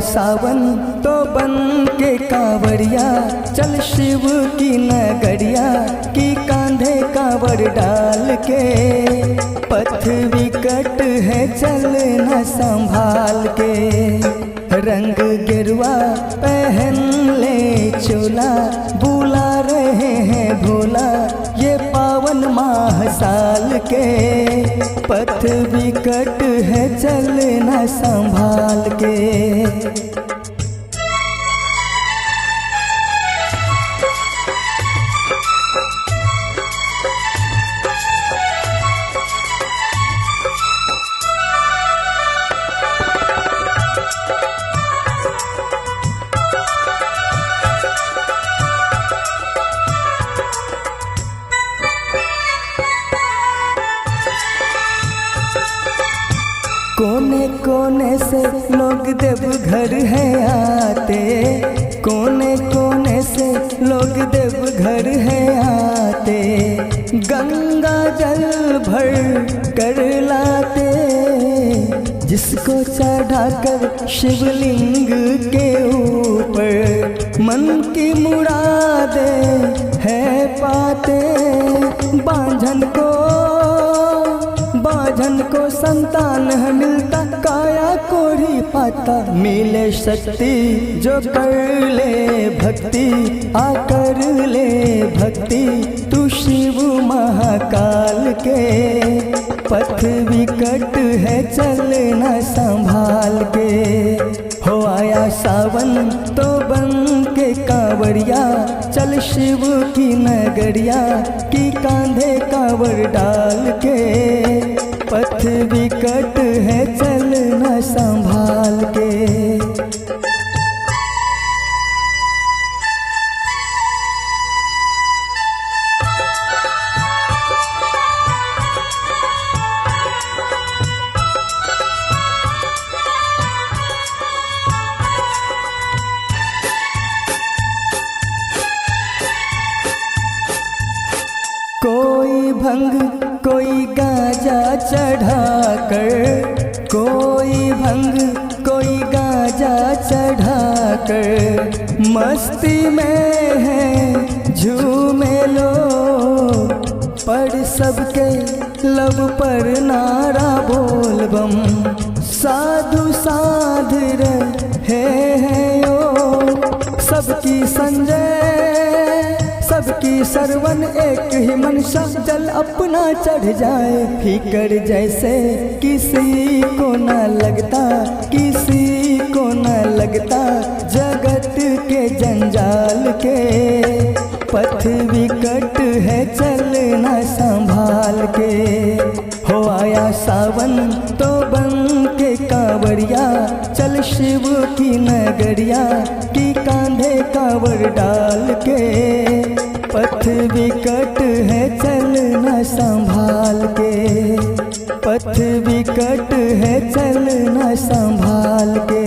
सावन तो बन के कांवरिया, चल शिव की नगरिया की कांधे कांवर डाल के। पथ विकट है चल न संभाल के, रंग गिरवा पहन ले चोला, बुला रहे हैं भोला ये पावन माह साल के। पथ विकट है चल न संभाल के। कोने कोने से लोग देवघर है आते, कोने कोने से लोग देवघर है आते। गंगा जल भर कर लाते, जिसको चढ़ाकर शिवलिंग के ऊपर मन की मुरादे है पाते। बांझन को संतान है मिलता, काया कोढ़ी पाता मिले शक्ति जो कर ले भक्ति, आकर ले भक्ति तू शिव महाकाल के। पथ विकट है चल न संभाल के, हो आया सावन तो बन के कांवरिया, चल शिव की नगरिया की कांधे कांवर डाल के। पथ विकट है चल न संभाल के। कोई भंग कोई गाजा चढ़ाकर, कोई भंग कोई गाजा चढ़ाकर मस्ती में है झूमे लो। पढ़ सबके लब पर नारा बोल बम, साधु साध रहे हैं यो। सबकी संजय सबकी सरवन एक ही मनसा, जल अपना चढ़ जाए फीकर जैसे किसी को न लगता, किसी को न लगता जगत के जंजाल के। पथ विकट है चल न संभाल के, हो आया सावन तो बन के कांवरिया, चल शिव की नगरिया की कांधे कांवर डाल के। पथ विकट है चल न संभाल के, पथ विकट है चल न संभाल के।